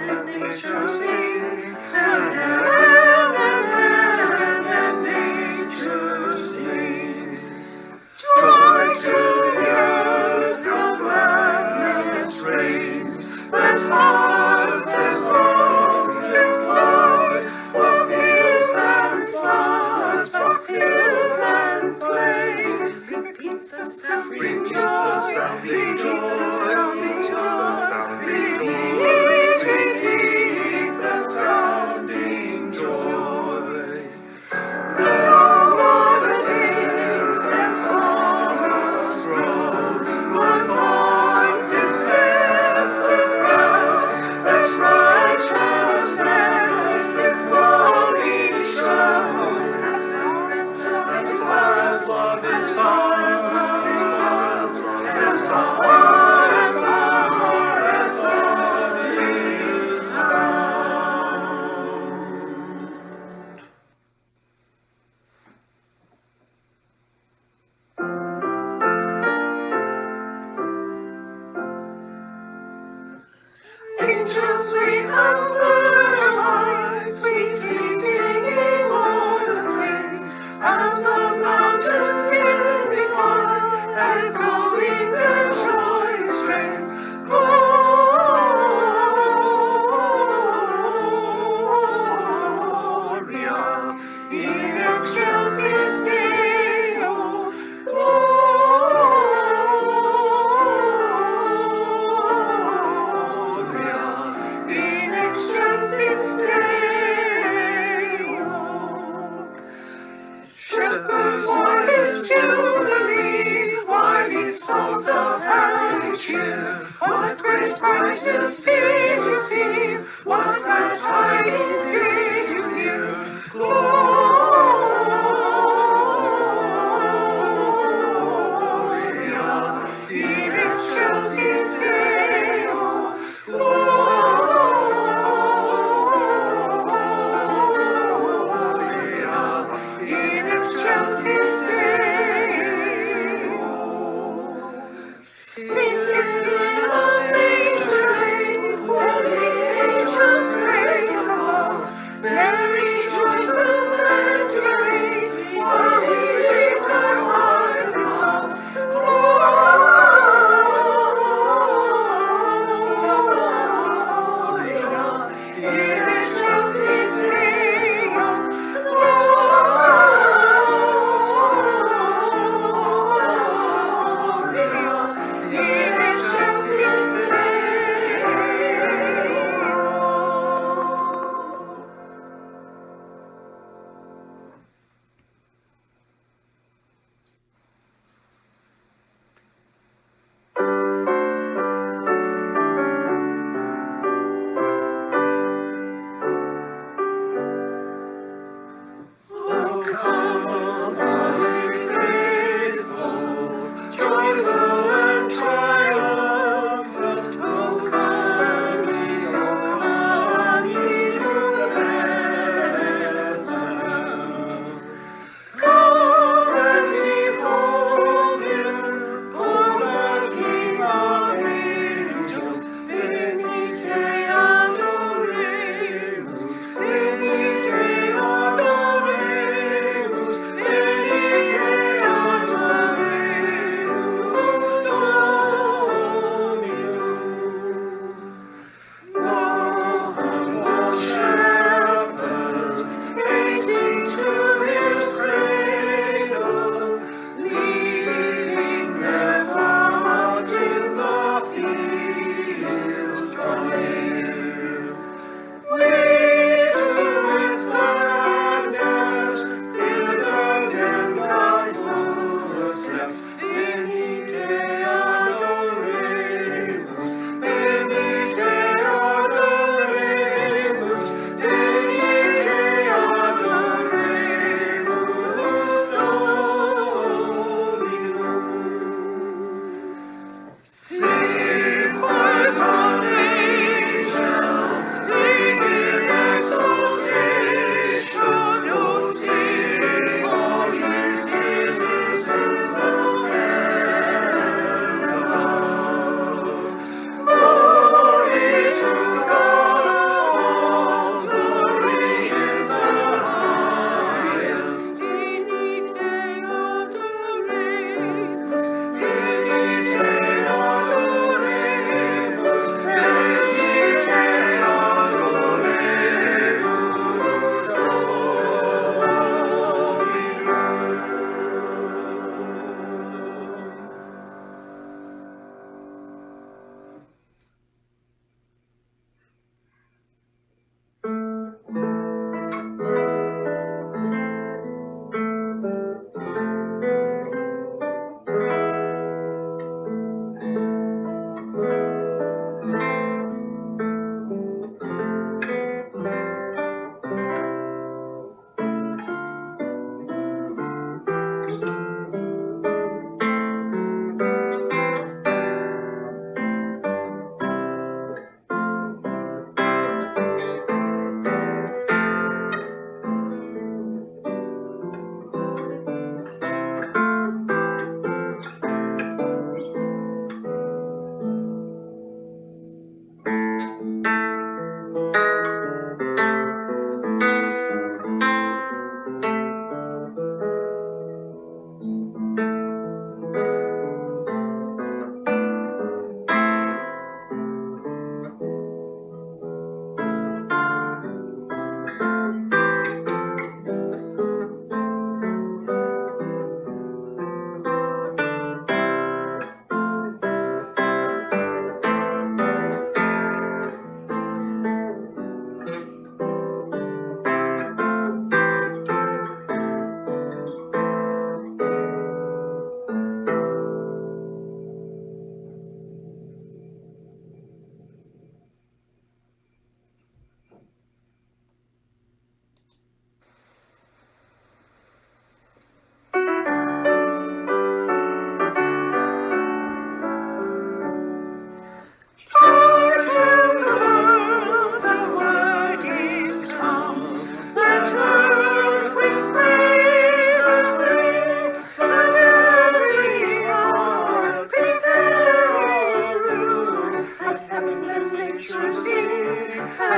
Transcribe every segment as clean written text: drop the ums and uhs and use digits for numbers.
and nature sing, and heaven and nature sing. Joy to the earth, your gladness reigns, let hearts and songs employ, o'er fields and floods, across hills and plains. Repeat the sounding joy, sounding joy, sounding joy, sounding joy. Repeat the sounding joy. Let all the saints and sorrows roll, one hearts in festive rout. Let righteousness its glory show. As far as love is found, as far as love is found. Angels sweet of clear eyes, sweetly singing o'er the plains, and the mountains in reply, echoing their joyous strains. Gloria in excelsis Deo, Gloria in excelsis Deo. Shepherds, why this jubilee? Why these songs of happy cheer? What great brightness did you see? What glad tidings did you hear? Gloria in excelsis Deo, Gloria in excelsis Deo. Sing in the manger lane, where the angels praise above.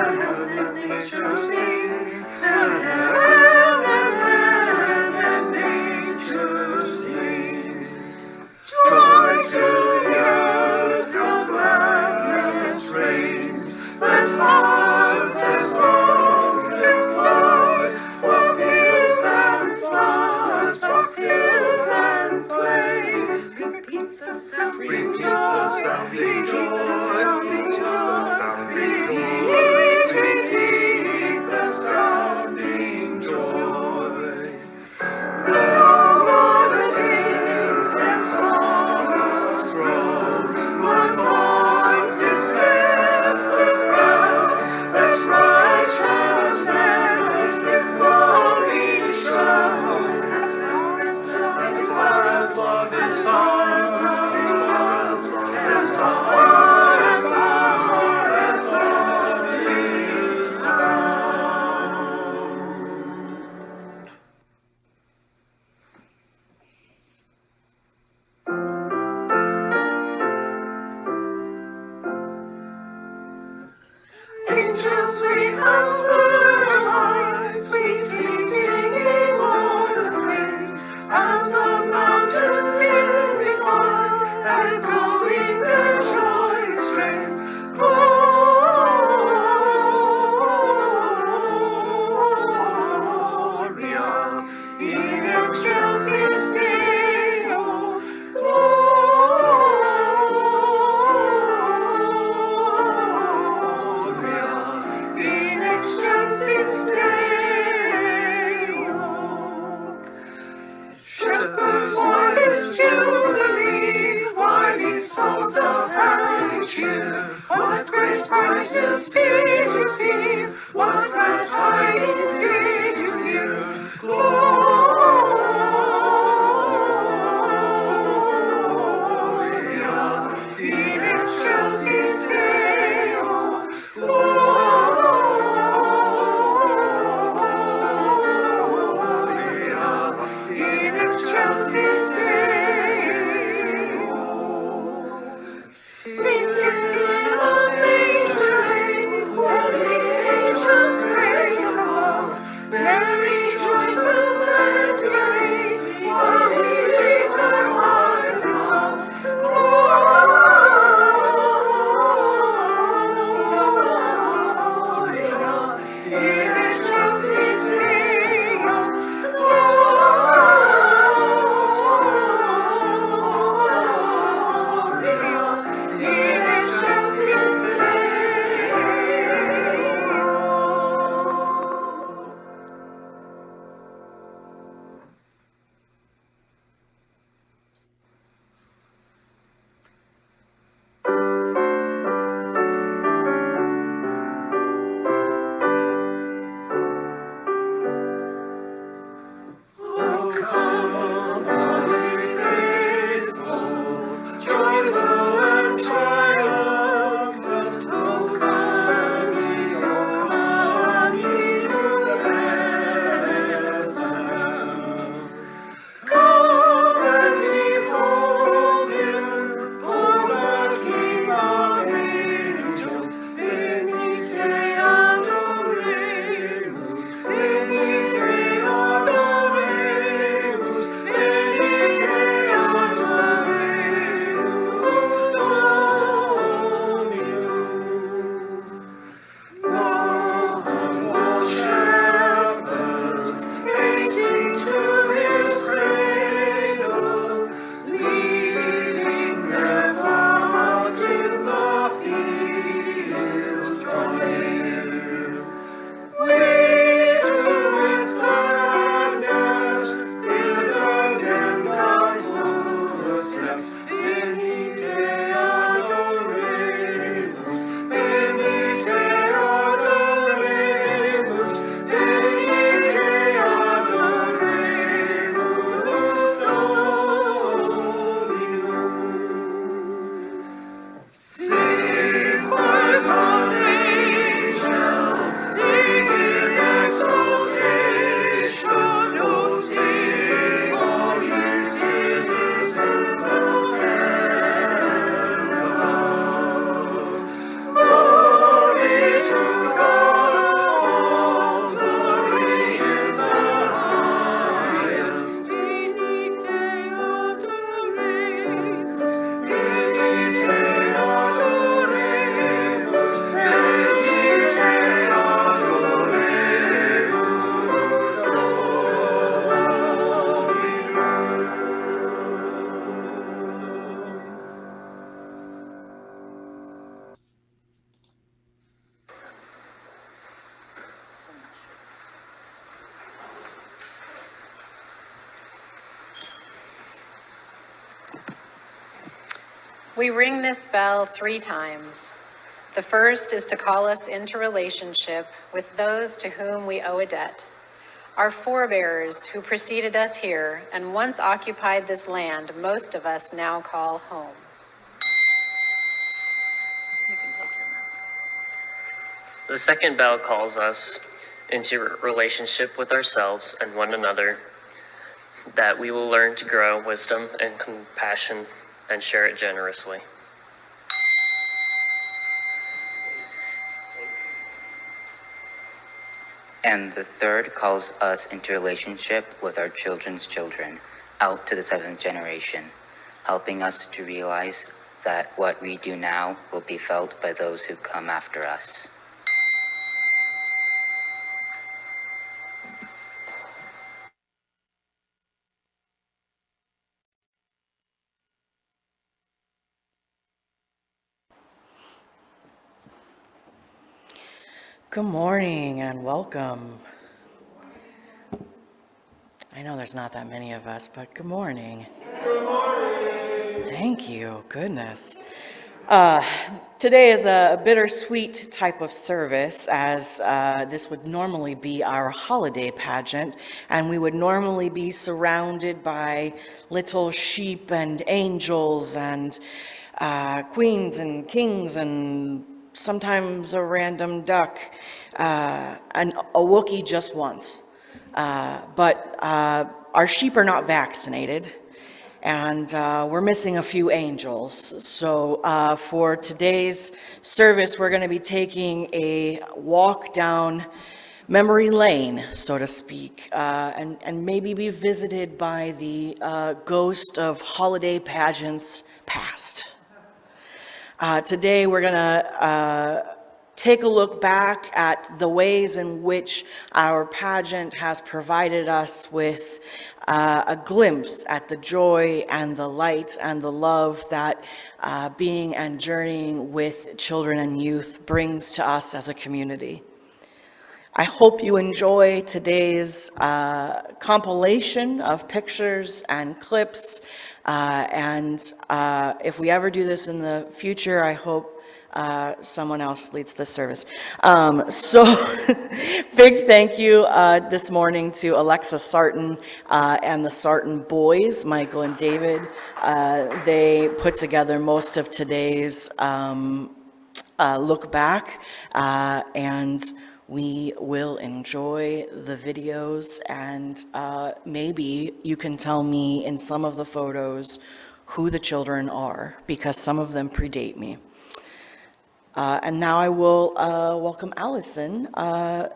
let nature sing, let nature sing. Joy to the earth, your gladness reigns, let hearts and songs employ, o'er fields and floods, rocks, hills and plains. Repeat the sounding joy, repeat the sounding joy, repeat the sounding joy. Let all the sins and sorrows roll, what thorns infest the ground, let righteousness its glory show. As far as love is found, as far as love is found. Angels we have heard of high, sweetly singing o'er the plains, and the mountains in reply, echoing their joyous strains. Gloria in excelsis Deo, Gloria in excelsis Deo. Shepherds, why this jubilee? Why these songs of happy cheer? What great brightness did you see? What glad tidings did you hear? Gloria in excelsis Deo, Gloria in excelsis Deo. Singing in a manger lane, where the angels praise above, We ring this bell 3 times. The first is to call us into relationship with those to whom we owe a debt. Our forebears who preceded us here and once occupied this land most of us now call home. You can take your mask. The second bell calls us into relationship with ourselves and one another, that we will learn to grow wisdom and compassion and share it generously. And the third calls us into relationship with our children's children, out to the 7th generation, helping us to realize that what we do now will be felt by those who come after us. Good morning and welcome. I know there's not that many of us, but good morning. Good morning. Thank you, goodness. Today is a bittersweet type of service, as this would normally be our holiday pageant, and we would normally be surrounded by little sheep and angels and queens and kings and sometimes a random duck, and a Wookiee just once. But our sheep are not vaccinated, and we're missing a few angels. So for today's service, we're going to be taking a walk down memory lane, so to speak, and maybe be visited by the ghost of holiday pageants past. Today we're going to take a look back at the ways in which our pageant has provided us with a glimpse at the joy and the light and the love that being and journeying with children and youth brings to us as a community. I hope you enjoy today's compilation of pictures and clips, and if we ever do this in the future, I hope someone else leads the service. So big thank you this morning to Alexa Sarton and the Sarton boys, Michael and David. They put together most of today's look back, and we will enjoy the videos, and maybe you can tell me in some of the photos who the children are, because some of them predate me. And now I will welcome Allison,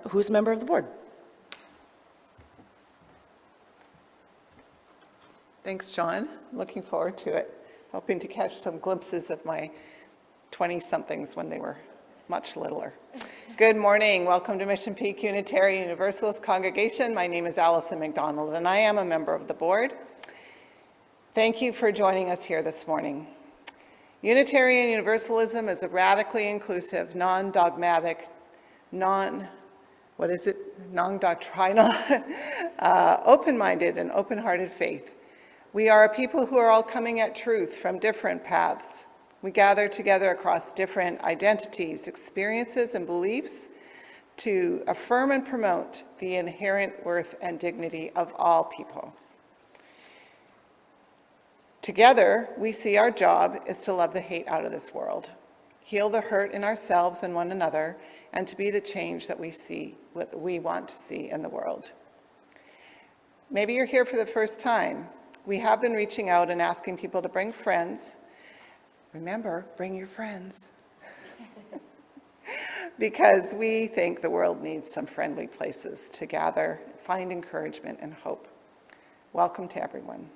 who's a member of the board. Thanks, Shawn. Looking forward to it. Hoping to catch some glimpses of my 20-somethings when they were much littler. Good morning. Welcome to Mission Peak Unitarian Universalist Congregation. My name is Allison McDonald, and I am a member of the board. Thank you for joining us here this morning. Unitarian Universalism is a radically inclusive, non-dogmatic, non-doctrinal, open-minded and open-hearted faith. We are a people who are all coming at truth from different paths. We gather together across different identities, experiences, and beliefs to affirm and promote the inherent worth and dignity of all people. Together, we see our job is to love the hate out of this world, heal the hurt in ourselves and one another, and to be the change that we see, what we want to see in the world. Maybe you're here for the first time. We have been reaching out and asking people to bring friends. Remember, bring your friends. Because we think the world needs some friendly places to gather, find encouragement and hope. Welcome to everyone.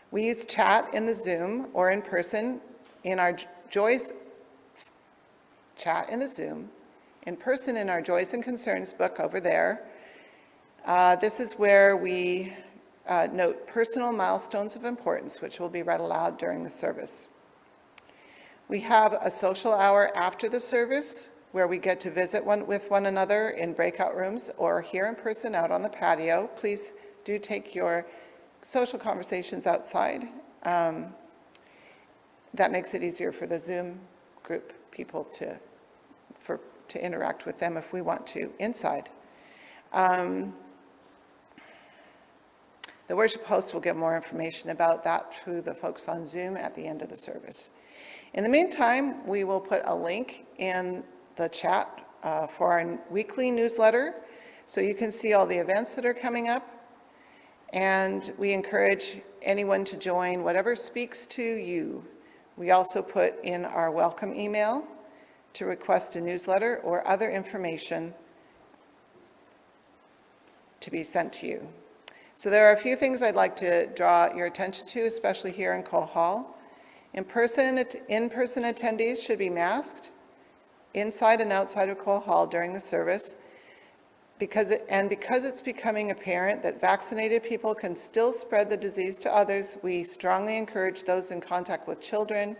We use chat in the Zoom or in person in our Joys and Concerns book over there. This is where we note personal milestones of importance, which will be read aloud during the service. We have a social hour after the service where we get to visit with one another in breakout rooms or here in person out on the patio. Please do take your social conversations outside. that makes it easier for the Zoom group people to interact with them if we want to inside. The worship host will give more information about that through the folks on Zoom at the end of the service. In the meantime, we will put a link in the chat for our weekly newsletter so you can see all the events that are coming up. And we encourage anyone to join whatever speaks to you. We also put in our welcome email to request a newsletter or other information to be sent to you. So there are a few things I'd like to draw your attention to, especially here in Cole Hall. In-person attendees should be masked inside and outside of Cole Hall during the service because it's becoming apparent that vaccinated people can still spread the disease to others. We strongly encourage those in contact with children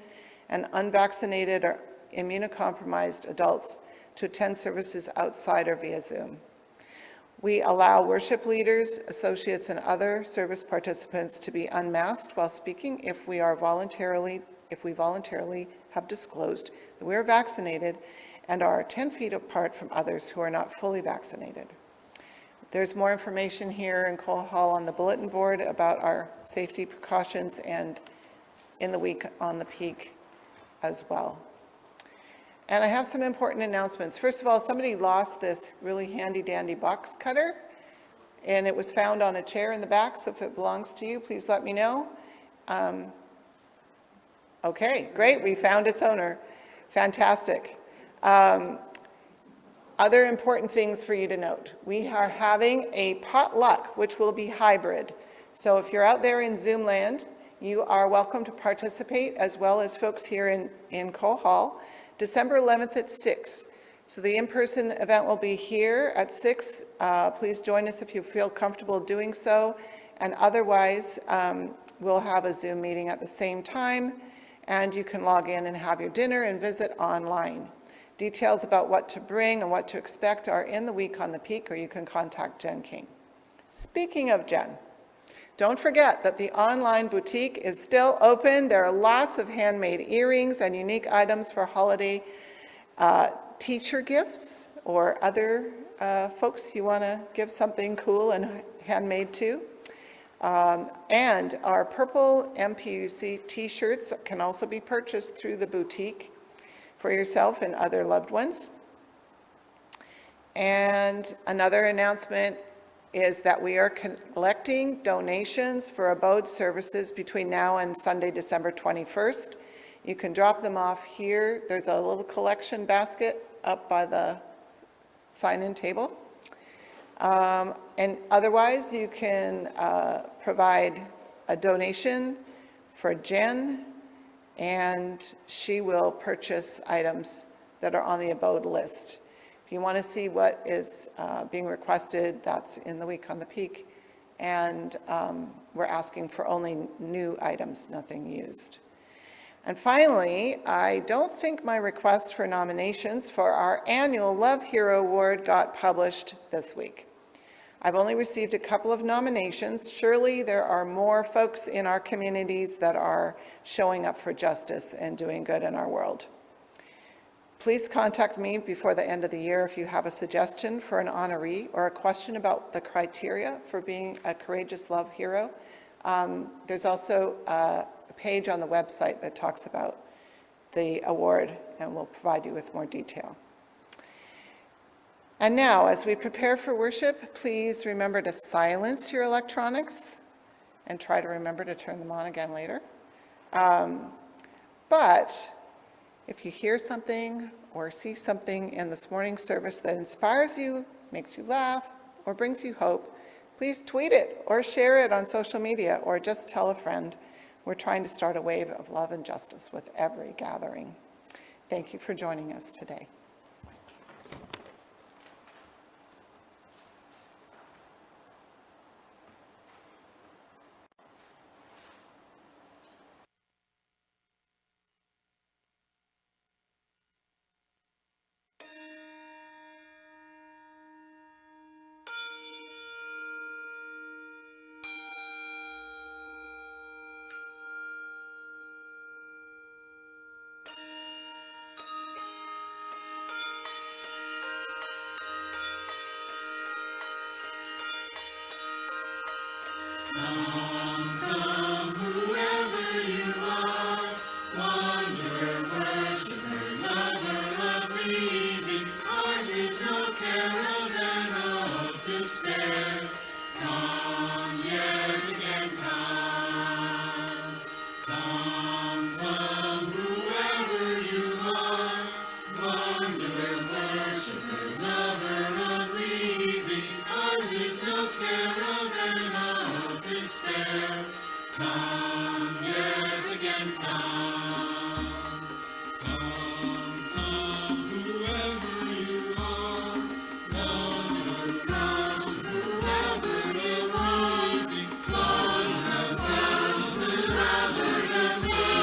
and unvaccinated or immunocompromised adults to attend services outside or via Zoom. We allow worship leaders, associates, and other service participants to be unmasked while speaking if we voluntarily have disclosed that we are vaccinated and are 10 feet apart from others who are not fully vaccinated. There's more information here in Cole Hall on the bulletin board about our safety precautions and in the week on the peak as well. And I have some important announcements. First of all, somebody lost this really handy dandy box cutter, and it was found on a chair in the back, so if it belongs to you, please let me know. Okay, great, we found its owner. Fantastic. Other important things for you to note. We are having a potluck, which will be hybrid. So if you're out there in Zoom land, you are welcome to participate, as well as folks here in Cole Hall. December 11th at 6. So the in-person event will be here at 6. Please join us if you feel comfortable doing so. And otherwise, we'll have a Zoom meeting at the same time, and you can log in and have your dinner and visit online. Details about what to bring and what to expect are in the week on the peak, or you can contact Jen King. Speaking of Jen, don't forget that the online boutique is still open. There are lots of handmade earrings and unique items for holiday teacher gifts or other folks you want to give something cool and handmade to. And our purple MPUUC t-shirts can also be purchased through the boutique for yourself and other loved ones. And another announcement is that we are collecting donations for abode services between now and Sunday, December 21st. You can drop them off here. There's a little collection basket up by the sign-in table. And otherwise, you can provide a donation for Jen, and she will purchase items that are on the abode list. If you want to see what is being requested, that's in the week on the peak. And we're asking for only new items, nothing used. And finally, I don't think my request for nominations for our annual Love Hero Award got published this week. I've only received a couple of nominations. Surely there are more folks in our communities that are showing up for justice and doing good in our world. Please contact me before the end of the year if you have a suggestion for an honoree or a question about the criteria for being a courageous love hero. There's also a page on the website that talks about the award, and we'll provide you with more detail. And now, as we prepare for worship, please remember to silence your electronics and try to remember to turn them on again later. But if you hear something or see something in this morning's service that inspires you, makes you laugh, or brings you hope, please tweet it or share it on social media, or just tell a friend. We're trying to start a wave of love and justice with every gathering. Thank you for joining us today. despair. Come yet again, come. Come, whoever you are, wanderer, worshiper, lover, unleaving, ours is no caravan of despair. Come yet again, come. Come, whoever you are, wanderer, worshiper, lover, unleaving, ours is no caravan of despair.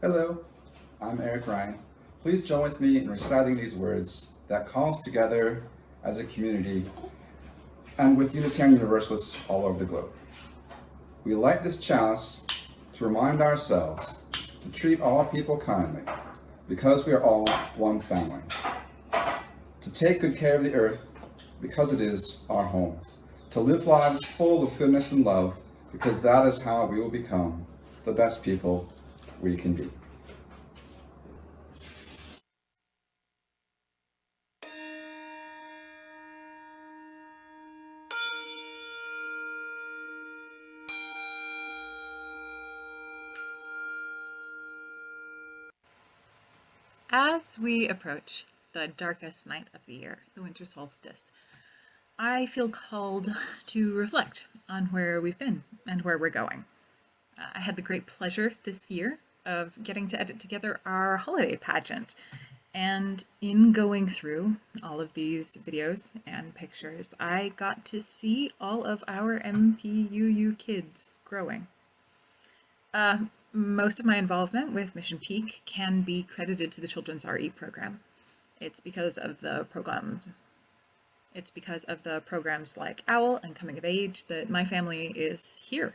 Hello, I'm Eric Ryan. Please join with me in reciting these words that call us together as a community and with Unitarian Universalists all over the globe. We light this chalice to remind ourselves to treat all people kindly because we are all one family. To take good care of the earth because it is our home. To live lives full of goodness and love because that is how we will become the best people we can be. As we approach the darkest night of the year, the winter solstice, I feel called to reflect on where we've been and where we're going. I had the great pleasure this year of getting to edit together our holiday pageant. And in going through all of these videos and pictures, I got to see all of our MPUUC kids growing. Most of my involvement with Mission Peak can be credited to the Children's RE program. It's because of the programs like OWL and Coming of Age that my family is here.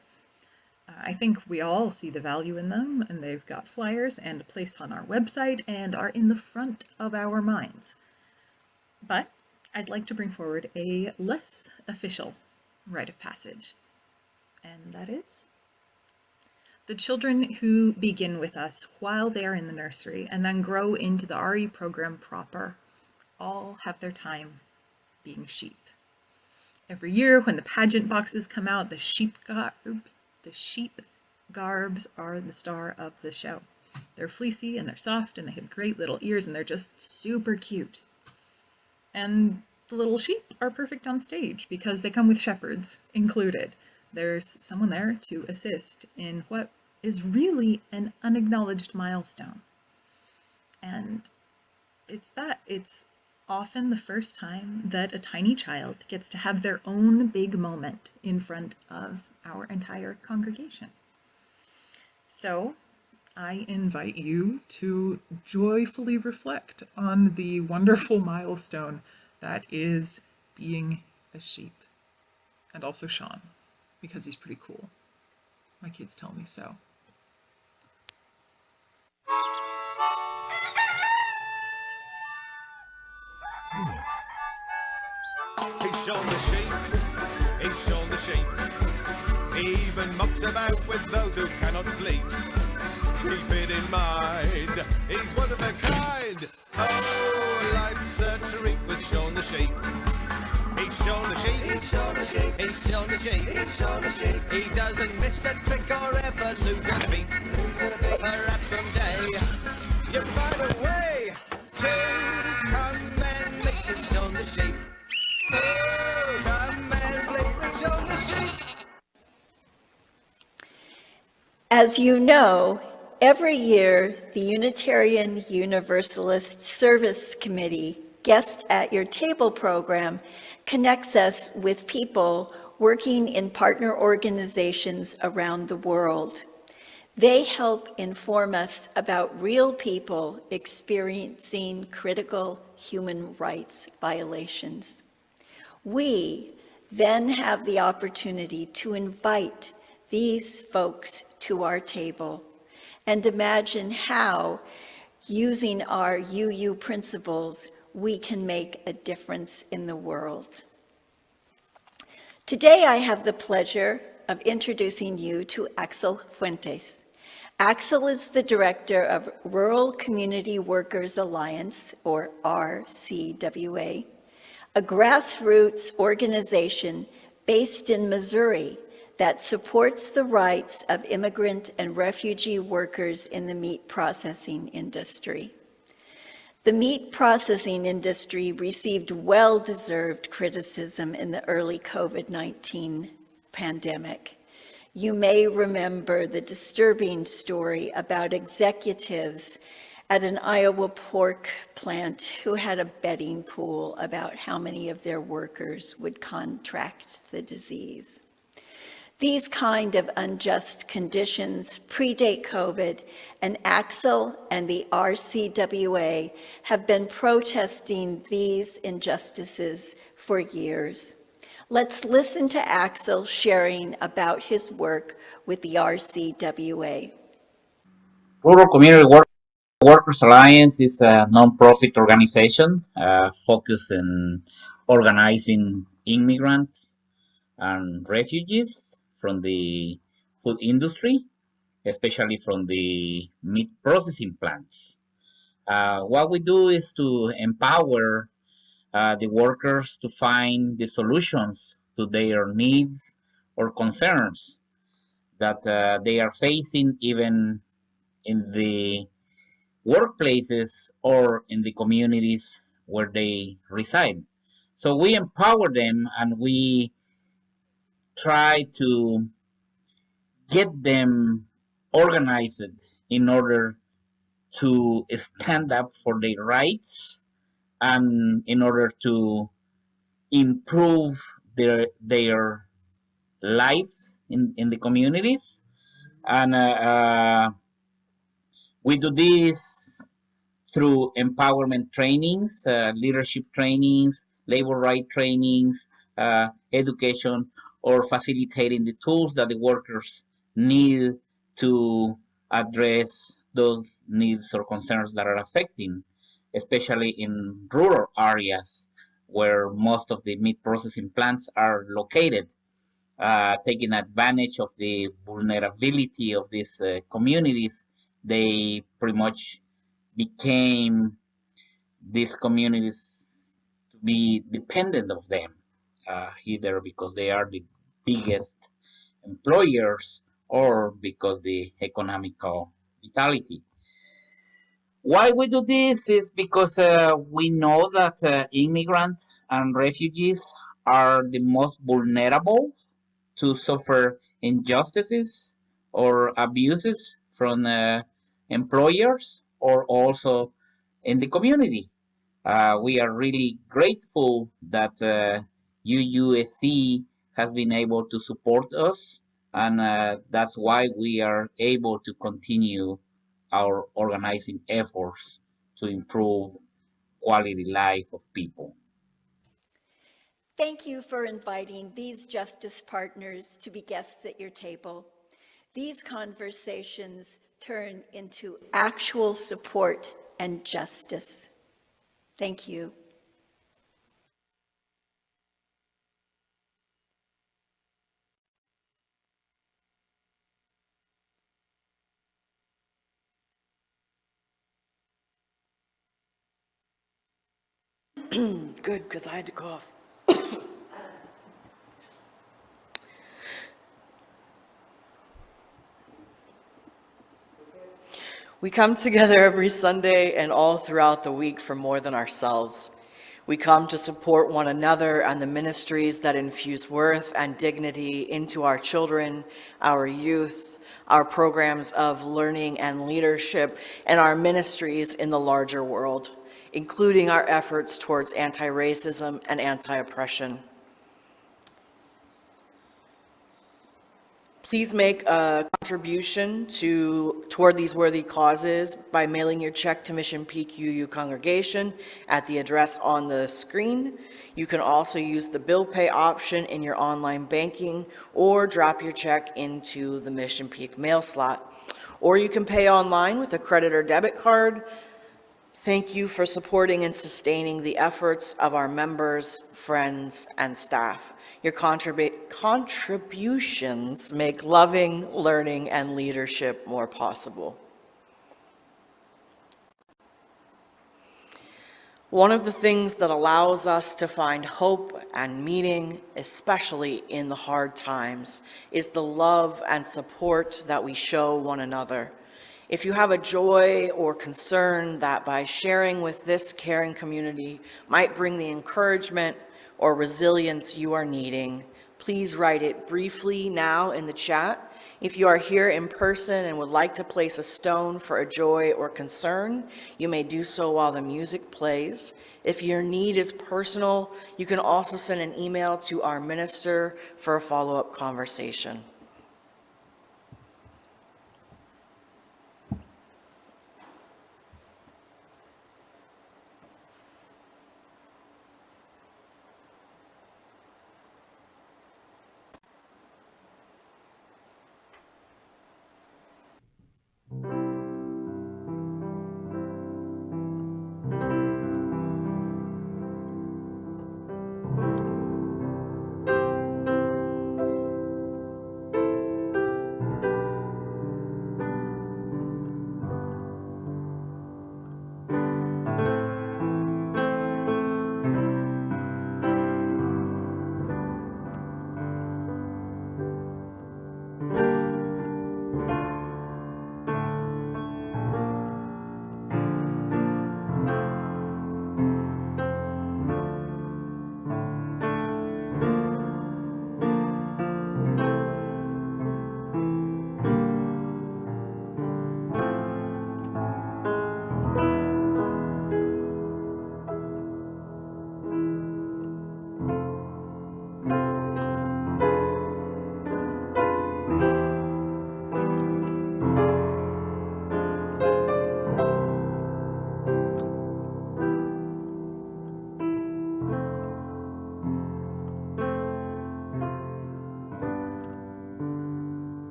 I think we all see the value in them, and they've got flyers and a place on our website and are in the front of our minds. But I'd like to bring forward a less official rite of passage, and that is the children who begin with us while they are in the nursery and then grow into the RE program proper all have their time being sheep. Every year when the pageant boxes come out, the sheep garbs are the star of the show. They're fleecy and they're soft and they have great little ears and they're just super cute. And the little sheep are perfect on stage because they come with shepherds included. There's someone there to assist in what is really an unacknowledged milestone. And it's often the first time that a tiny child gets to have their own big moment in front of our entire congregation. So I invite you to joyfully reflect on the wonderful milestone that is being a sheep. And also Shawn, because he's pretty cool. My kids tell me so. He's Shawn the sheep, he's Shawn the sheep. He even mucks about with those who cannot bleat. Keep it in mind, he's one of a kind. Oh, life's a treat with Shawn the sheep. He's Shawn the sheep, he's Shawn the sheep, he's Shawn the sheep, he's Shawn the sheep. He doesn't miss a trick or ever lose a beat. Perhaps someday you'll find a way to come and lick with Shawn the sheep. Oh, come and lick with Shawn the sheep. As you know, every year the Unitarian Universalist Service Committee Guest at Your Table program connects us with people working in partner organizations around the world. They help inform us about real people experiencing critical human rights violations. We then have the opportunity to invite these folks to our table and imagine how, using our UU principles, we can make a difference in the world. Today, I have the pleasure of introducing you to Axel Fuentes. Axel is the director of Rural Community Workers Alliance, or RCWA, a grassroots organization based in Missouri that supports the rights of immigrant and refugee workers in the meat processing industry. The meat processing industry received well-deserved criticism in the early COVID-19 pandemic. You may remember the disturbing story about executives at an Iowa pork plant who had a betting pool about how many of their workers would contract the disease. These kind of unjust conditions predate COVID, and Axel and the RCWA have been protesting these injustices for years. Let's listen to Axel sharing about his work with the RCWA. Rural Community Workers Alliance is a non-profit organization focused on organizing immigrants and refugees from the food industry, especially from the meat processing plants. What we do is to empower the workers to find the solutions to their needs or concerns that they are facing even in the workplaces or in the communities where they reside. So we empower them and we try to get them organized in order to stand up for their rights and in order to improve their lives in the communities. And we do this through empowerment trainings, leadership trainings, labor right trainings, education, or facilitating the tools that the workers need to address those needs or concerns that are affecting, especially in rural areas where most of the meat processing plants are located, taking advantage of the vulnerability of these communities. They pretty much became these communities to be dependent of them, either because they are the biggest employers or because the economical vitality. Why we do this is because we know that immigrants and refugees are the most vulnerable to suffer injustices or abuses from employers or also in the community. We are really grateful that UUSC has been able to support us, and that's why we are able to continue our organizing efforts to improve quality life of people. Thank you for inviting these justice partners to be guests at your table. These conversations turn into actual support and justice. Thank you. Good, because I had to cough. We come together every Sunday and all throughout the week for more than ourselves. We come to support one another and the ministries that infuse worth and dignity into our children, our youth, our programs of learning and leadership, and our ministries in the larger world, including our efforts towards anti-racism and anti-oppression. Please make a contribution toward these worthy causes by mailing your check to Mission PQU congregation at the address on the screen. You can also use the bill pay option in your online banking or drop your check into the Mission Peak mail slot. Or you can pay online with a credit or debit card. Thank you for supporting and sustaining the efforts of our members, friends, and staff. Your contributions make loving, learning, and leadership more possible. One of the things that allows us to find hope and meaning, especially in the hard times, is the love and support that we show one another. If you have a joy or concern that by sharing with this caring community might bring the encouragement or resilience you are needing, please write it briefly now in the chat. If you are here in person and would like to place a stone for a joy or concern, you may do so while the music plays. If your need is personal, you can also send an email to our minister for a follow-up conversation.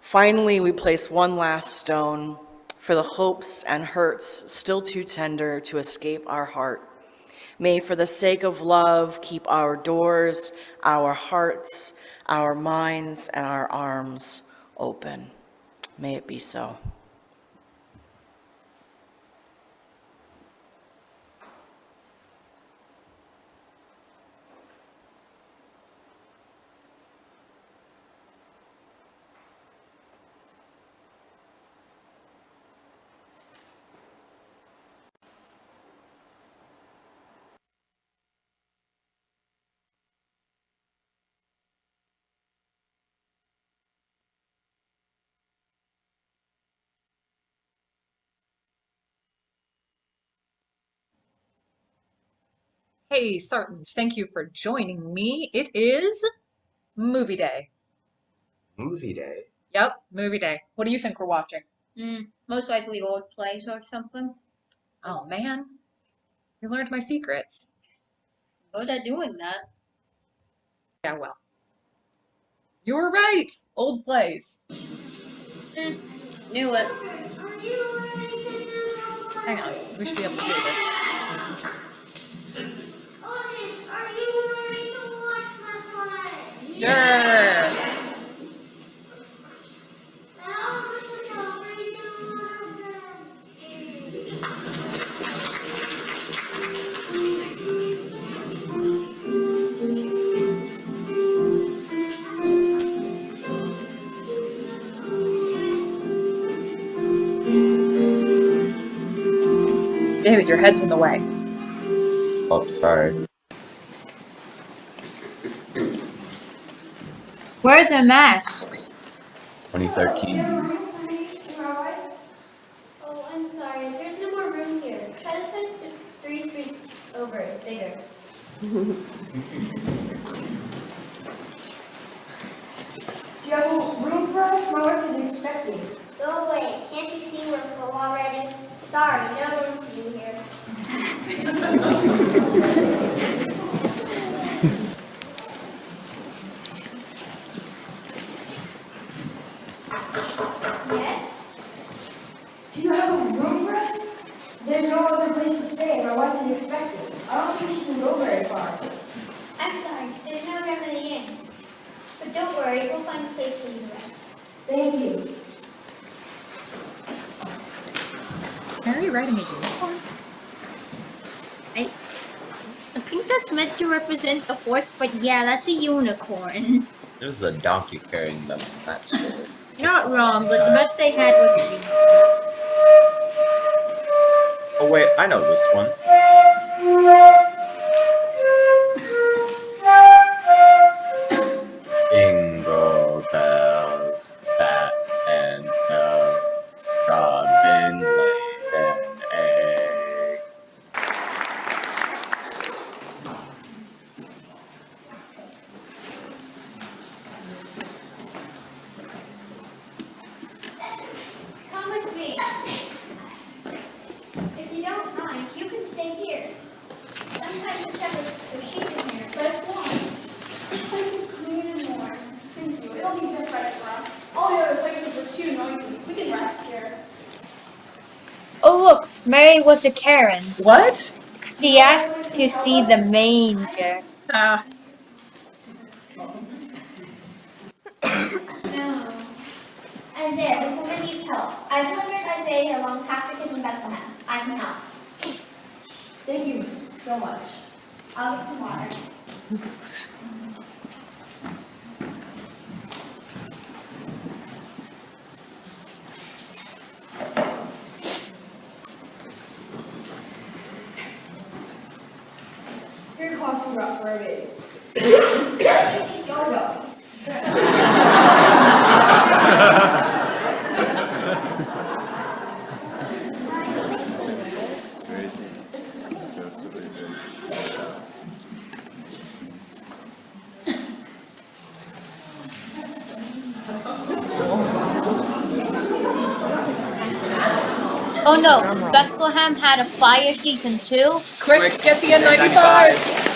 Finally, we place one last stone for the hopes and hurts still too tender to escape our heart. May, for the sake of love, keep our doors, our hearts, our minds, and our arms open. May it be so. Hey, Sartans, thank you for joining me. It is movie day. Movie day? Yep, movie day. What do you think we're watching? Most likely old plays or something. Oh man, you learned my secrets. Good at doing that. Yeah, well. You were right! Old plays. Knew it. Hang on, we should be able to hear this. Sure! David, your head's in the way. Oh, sorry. Where are the masks? 2013. Oh, I'm sorry. There's no more room here. Try to sit 3 streets over. It's bigger. Do you have room for us? My wife is expecting. Go away. Can't you see we're full already? Sorry, no room for you here. Yes? Do you have a room for us? There's no other place to stay. My wife is expecting. I don't think she can go very far. I'm sorry. There's no room in the inn. But don't worry. We'll find a place for you to rest. Thank you. Are you riding a unicorn? I think that's meant to represent a horse, but yeah, that's a unicorn. There's a donkey carrying them. That's cool. You're not wrong, but the best they had was a unicorn. Oh wait, I know this one. Jingle bells, fat and smells, Robin laid an egg. Come with me. If you don't mind, you can stay here. Sometimes the shepherds put sheep in here, but it's warm. This place is clean and warm. Thank you. It'll be just right for us. All the other places are too noisy. We can rest here. Oh look, Mary was a Karen. What? She asked to see the manger. Ah. No. Isaiah, this woman needs help. I delivered Isaiah along packages in Bethlehem. I can help. Thank you so much. I'll get some water. Your costs were rough for a baby. Go, go. Oh no, Bethlehem had a fire season too? Quick, get the N95!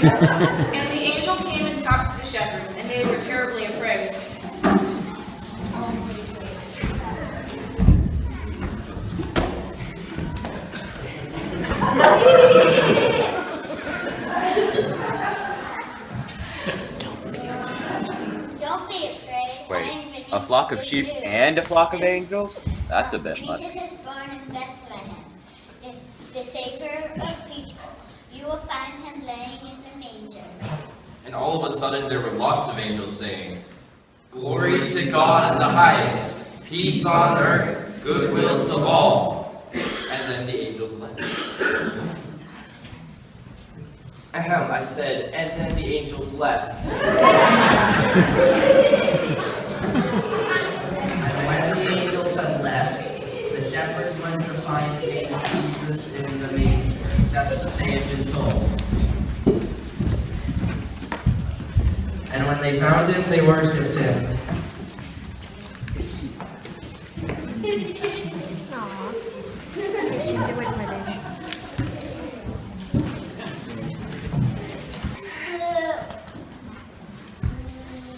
And the angel came and talked to the shepherds, and they were terribly afraid. Don't be afraid. Wait, a flock of sheep and a flock of angels? That's a bit much. Jesus is born in Bethlehem, the Savior of people. You will find him laying in the manger. And all of a sudden there were lots of angels saying, "Glory to God in the highest, peace on earth, goodwill to all." And then the angels left. Ahem, I said, and then the angels left. And when the angels had left, the shepherds went to find baby Jesus in the manger, just as they had been told. And when they found him, they worshipped him.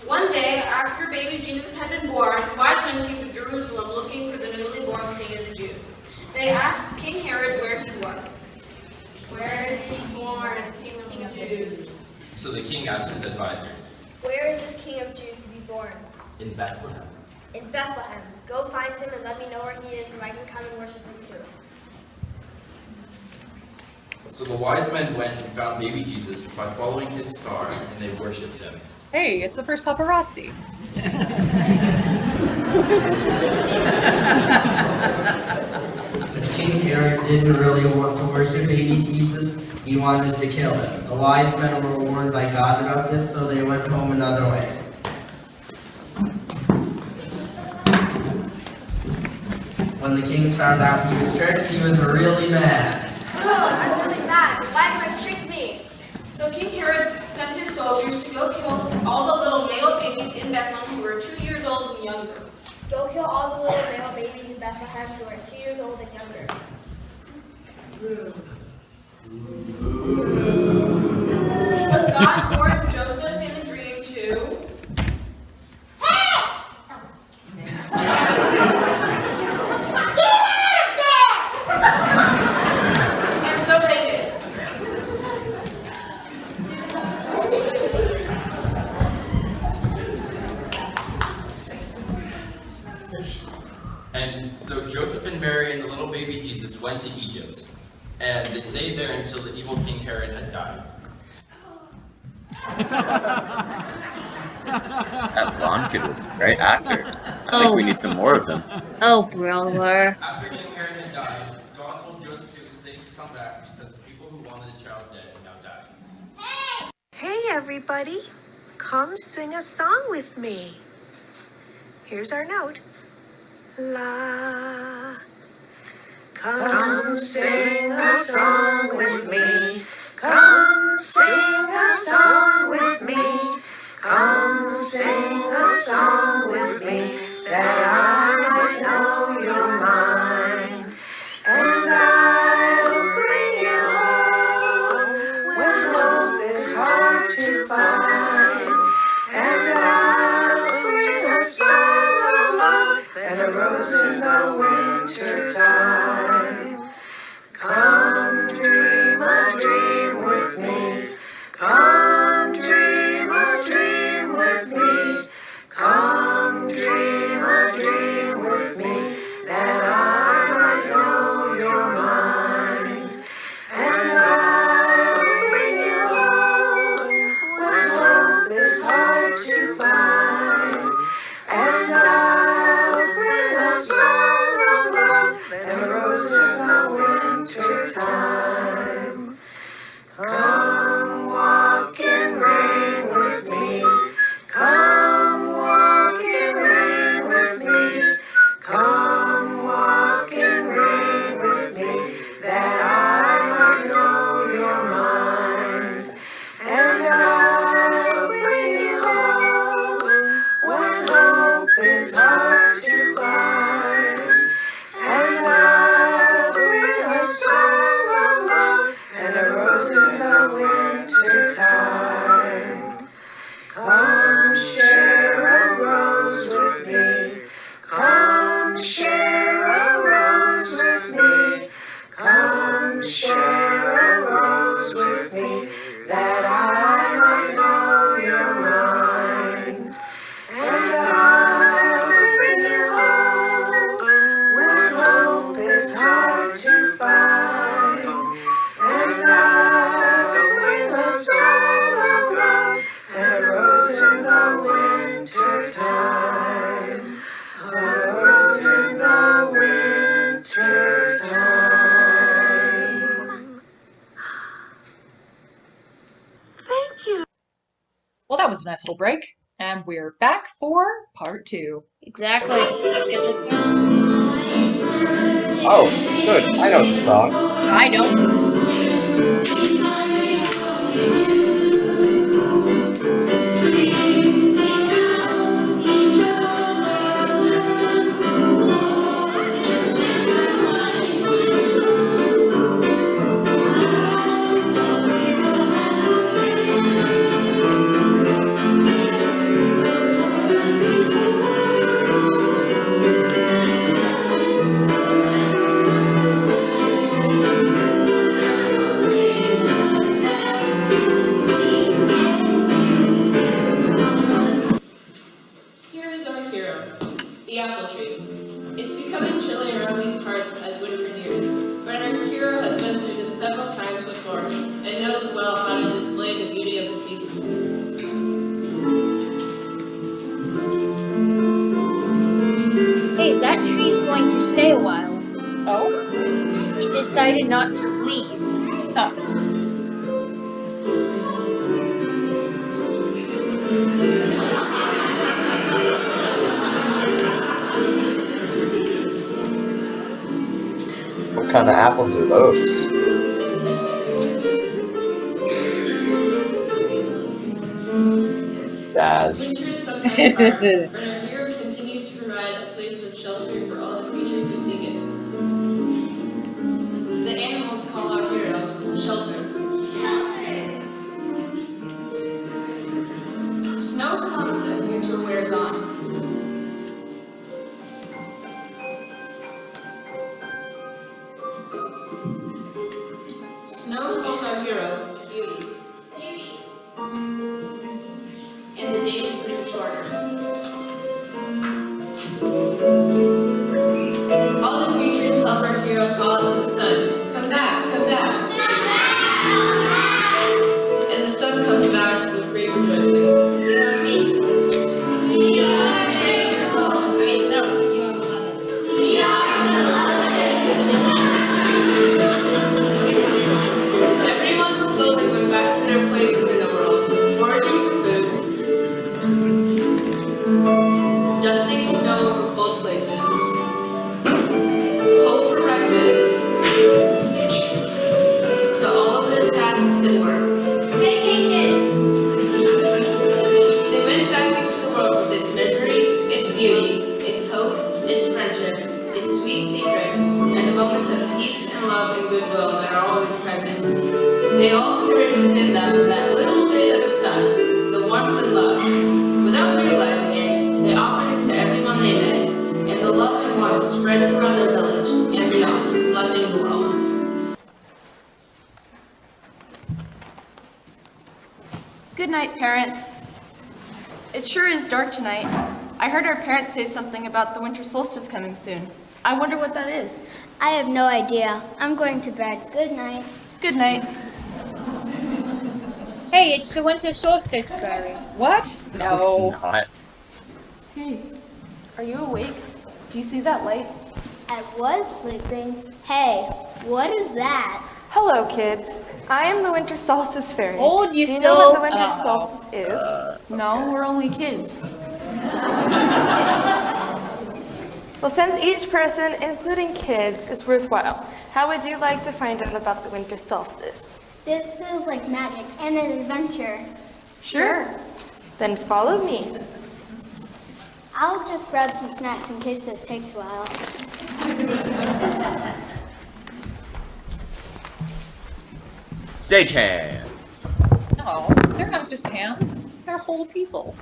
One day, after baby Jesus had been born, wise men came to Jerusalem looking for the newly born king of the Jews. They asked King Herod where he was. Where is he born, king of the Jews? So the king asked his advisors, Where is this king of Jews to be born? in Bethlehem. In Bethlehem. Go find him and let me know where he is so I can come and worship him too. So the wise men went and found baby Jesus by following his star, and they worshipped him. Hey, it's the first paparazzi. But King Herod didn't really want to worship baby Jesus. He wanted to kill him. The wise men were warned by God about this, so they went home another way. When the king found out he was tricked, he was really mad. Oh, I'm really mad. The wise men tricked me. So King Herod sent his soldiers to go kill all the little male babies in Bethlehem who were 2 years old and younger. Go kill all the little male babies in Bethlehem who are 2 years old and younger. But God warned Joseph in a dream to... And so they did. And so Joseph and Mary and the little baby Jesus went to Egypt, and they stayed there until the evil King Herod had died. That blonde kid was a great actor. I think we need some more of him. Oh, brother. After King Herod had died, God told Joseph it was safe to come back because the people who wanted the child dead had now died. Hey everybody, come sing a song with me. Here's our note. La. Come sing a song with me. Come sing a song with me. Come sing a song with me that I might know you're mine. And I'll bring you home when hope is hard to find. And I'll bring a song of love and a rose in the winter time. Come dream a dream with me. Come dream a dream with me. Come dream a dream. that was a nice little break. And we're back for part 2. Exactly. Let's get this started. Oh, good. I know the song. I don't. Here is our hero, the apple tree. It's becoming chilly around these parts as winter nears, but our hero has been through this several times before and knows well how to display the beauty of the seasons. Hey, that tree's going to stay a while. Oh? It decided not to leave. Huh. What kind of apples are those? Daz. Winters sometimes are, but our hero continues to provide a place of shelter for all the creatures who seek it. The animals call our hero shelters. Snow comes as winter wears on. Snow calls our hero beauty. Beauty. And the days grew shorter. All the creatures help our hero call out to the sun. Come back, come back. And the sun comes back with great rejoicing. You are faithful. We are faithful. Wait, no, you are beloved. We are beloved. Everyone slowly went back to their places in the world, foraging for food, dusting snow from cold places, hope for breakfast, to all of their tasks and work. They went back into the world with its misery, its beauty, its hope, its friendship, its sweet secrets, and the moments of peace and love and goodwill that are always present. They all carried within them that little bit of the sun, the warmth and love. Without realizing it, they offered it to everyone they met, and the love and warmth spread throughout their village and beyond, blessing the world. Good night, parents. It sure is dark tonight. I heard our parents say something about the winter solstice coming soon. I wonder what that is. I have no idea. I'm going to bed. Good night. Good night. Hey, it's the winter solstice, Barry. What? No, it's not. Hey, are you awake? Do you see that light? I was sleeping. Hey, what is that? Hello, kids. I am the winter solstice fairy. Hold Do you know yourself. what the winter solstice is? No, we're only kids. Well, since each person, including kids, is worthwhile, how would you like to find out about the winter solstice? This feels like magic and an adventure. Sure. Then follow me. I'll just grab some snacks in case this takes a while. Stage hands. No, they're not just hands. They're whole people.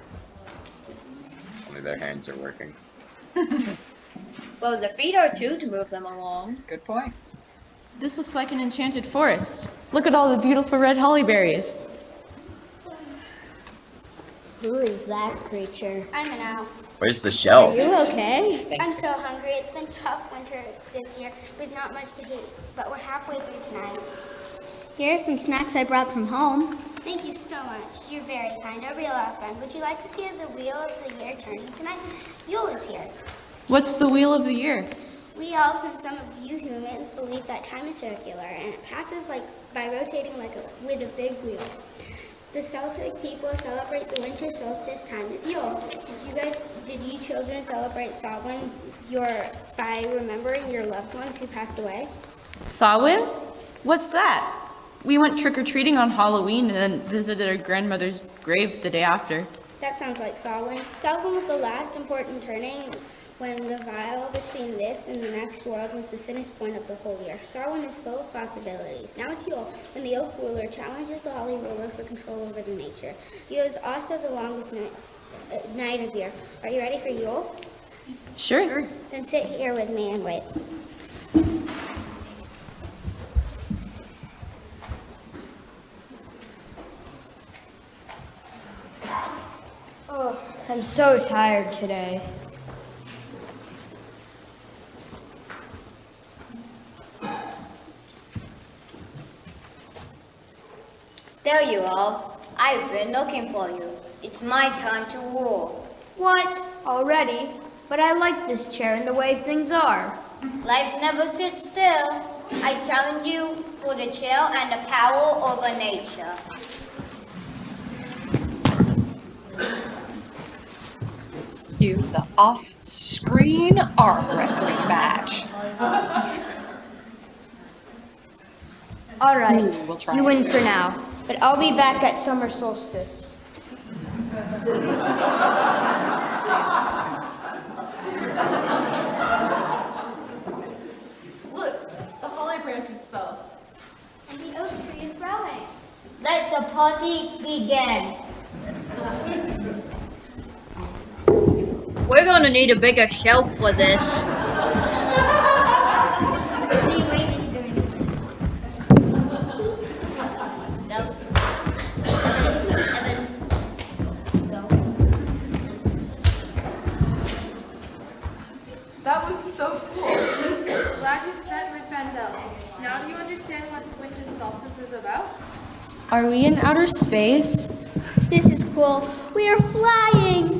Only their hands are working. Well, the feet are too to move them along. Good point. This looks like an enchanted forest. Look at all the beautiful red holly berries. Who is that creature? I'm an owl. Where's the shell? Are you okay? I'm so hungry. It's been tough winter this year with not much to eat, but we're halfway through tonight. Here's some snacks I brought from home. Thank you so much. You're very kind. A real owl friend. Would you like to see the wheel of the year turning tonight? Yule is here. What's the wheel of the year? We elves and some of you humans believe that time is circular and it passes by rotating with a big wheel. The Celtic people celebrate the winter solstice time as Yule. Did you children celebrate Samhain by remembering your loved ones who passed away? Samhain? What's that? We went trick-or-treating on Halloween and then visited our grandmother's grave the day after. That sounds like Samhain. Samhain was the last important turning when the veil between this and the next world was the thinnest point of the whole year. Samhain is full of possibilities. Now it's Yule, when the oak ruler challenges the holly ruler for control over the nature. Yule is also the longest night of year. Are you ready for Yule? Sure. Then sit here with me and wait. Oh, I'm so tired today. There you are. I've been looking for you. It's my turn to rule. What? Already? But I like this chair and the way things are. Life never sits still. I challenge you for the chair and the power over nature. You the off-screen arm wrestling match. All right, We'll try. you win for now, but I'll be back at summer solstice. Look, the holly branches fell. And the oak tree is growing. Let the party begin. We're gonna need a bigger shelf for this. What are you waving to me? No. Evan. Go. That was so cool. Glad you met my friend Elle. Now do you understand what the winter solstice is about? Are we in outer space? This is cool. We are flying.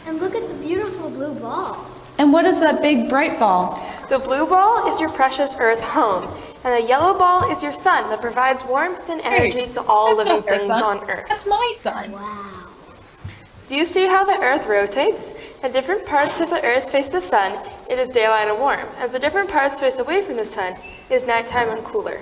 And look at the beautiful blue ball. And what is that big bright ball? The blue ball is your precious Earth home, and the yellow ball is your sun that provides warmth and energy to all That's living not their things son. on Earth. That's my son. Wow. Do you see how the Earth rotates? As different parts of the Earth face the sun, it is daylight and warm. As the different parts face away from the sun, it is nighttime and cooler.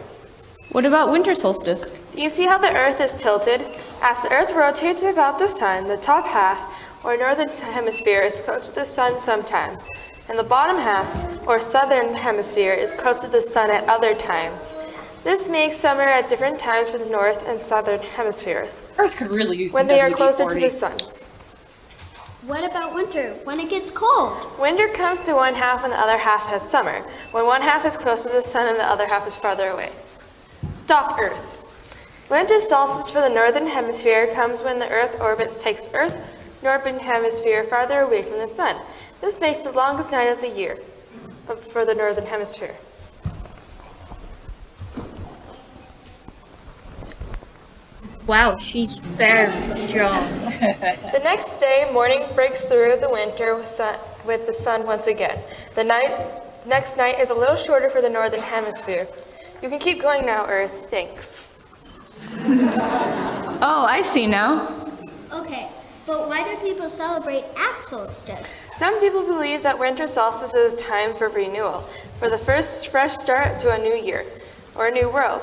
What about winter solstice? Do you see how the Earth is tilted? As the Earth rotates about the sun, the top half, or northern hemisphere, is close to the sun sometimes, and the bottom half, or southern hemisphere, is close to the sun at other times. This makes summer at different times for the north and southern hemispheres, Earth could really use when some they are WD-40. closer to the sun. What about winter, when it gets cold? Winter comes to one half and the other half has summer, when one half is close to the sun and the other half is farther away. Stop Earth. Winter solstice for the northern hemisphere comes when the Earth orbits takes Earth, northern hemisphere farther away from the sun. This makes the longest night of the year for the northern hemisphere. Wow, she's very strong. The next day, morning breaks through the winter with the sun once again. The next night is a little shorter for the northern hemisphere. You can keep going now, Earth. Thanks. Oh, I see now. Okay, but why do people celebrate at solstice? Some people believe that winter solstice is a time for renewal, for the first fresh start to a new year, or a new world.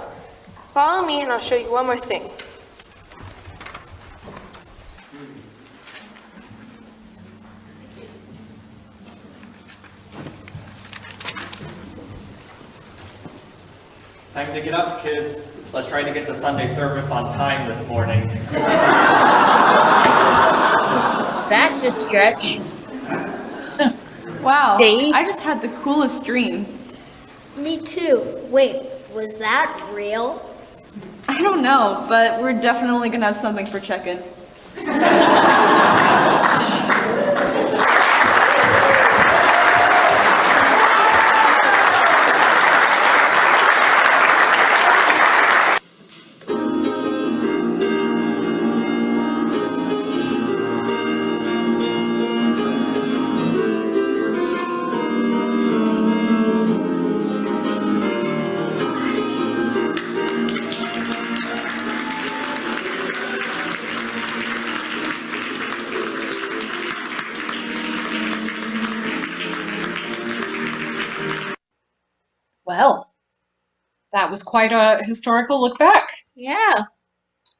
Follow me and I'll show you one more thing. Time to get up, kids. Let's try to get to Sunday service on time this morning. That's a stretch. Wow, See? I just had the coolest dream. Me too. Wait, was that real? I don't know, but we're definitely gonna have something for check-in. Well, that was quite a historical look back. Yeah.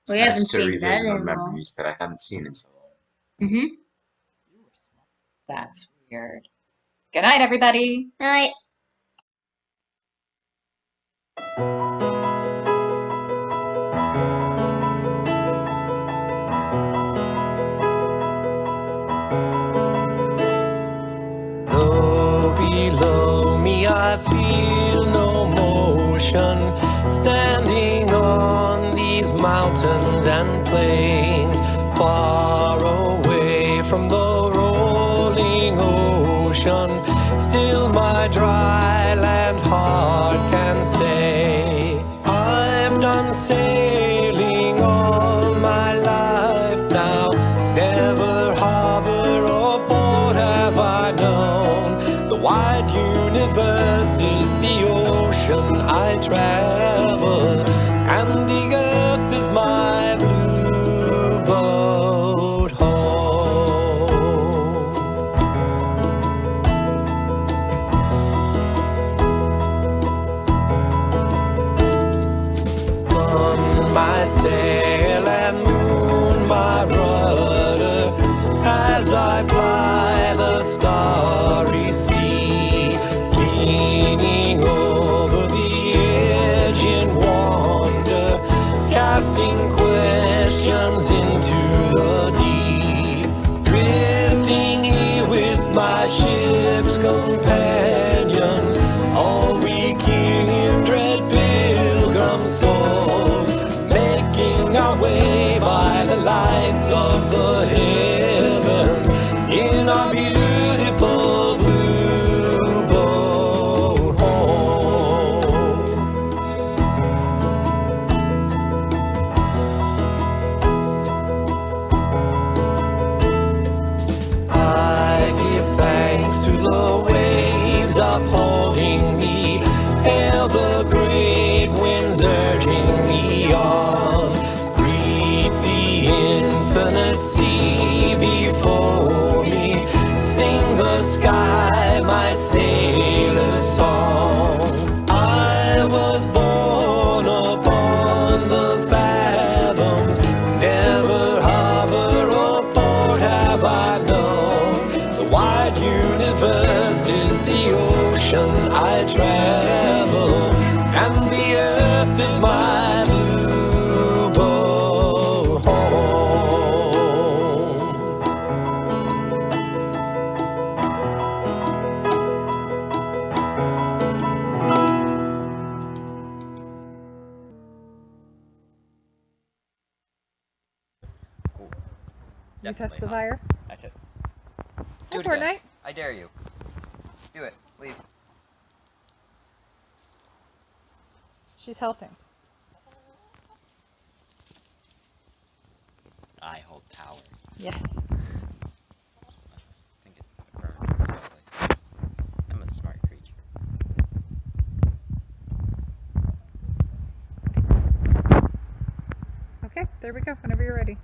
It's We nice haven't to seen revisit that in our a while. memories that I haven't seen in so long. Mm-hmm. That's weird. Good night, everybody. Night. Though below me I feel no motion, standing on these mountains and plains, far away from the rolling ocean, still my dry land heart can say, I've done sailing all my life now, never harbor or port have I known. The wide universe is the ocean I travel, and the earth is my blue boat home. Sun my sail and moon my rudder, as I ply the starry sea, leaning over the edge in wonder, casting questions into the deep, drifting here with my ship's companions, all we kindred pilgrim souls, making our way by the lights of the heavens in our beautiful blue boat home. I give thanks to the waves upholding me, hail the great winds urging me on, greet the infinite sea before me, sing the sky my sailor's song. I was born upon the fathoms, never harbor or port have I known. The wide universe is the ocean I travel, and the earth is my blue boat home. You touch the fire? That's it. Go for it, Knight. I dare you. Do it. Leave. She's helping. I hold power. Yes. I think it burned slowly. I'm a smart creature. Okay, there we go. Whenever you're ready.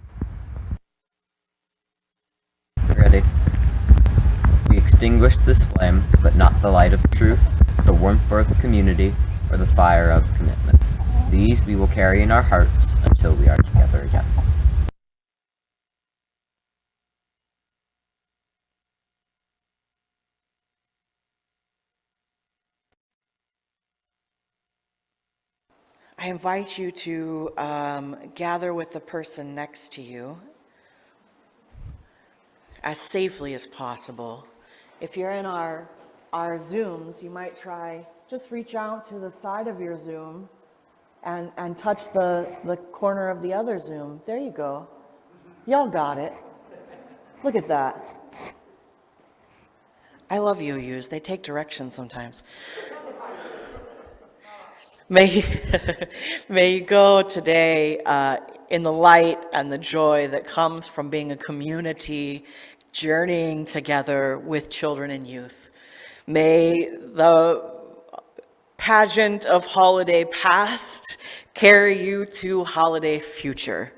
Ready. We extinguish this flame, but not the light of truth, the warmth of the community, or the fire of commitment. These we will carry in our hearts until we are together again. I invite you to gather with the person next to you as safely as possible. If you're in our Zooms, you might try, just reach out to the side of your Zoom and touch the corner of the other Zoom. There you go. Y'all got it. Look at that. I love UUs. They take direction sometimes. May you go today in the light and the joy that comes from being a community journeying together with children and youth. May the pageant of holiday past carry you to holiday future.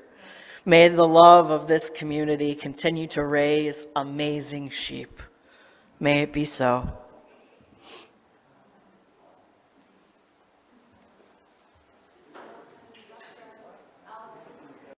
May the love of this community continue to raise amazing sheep. May it be so.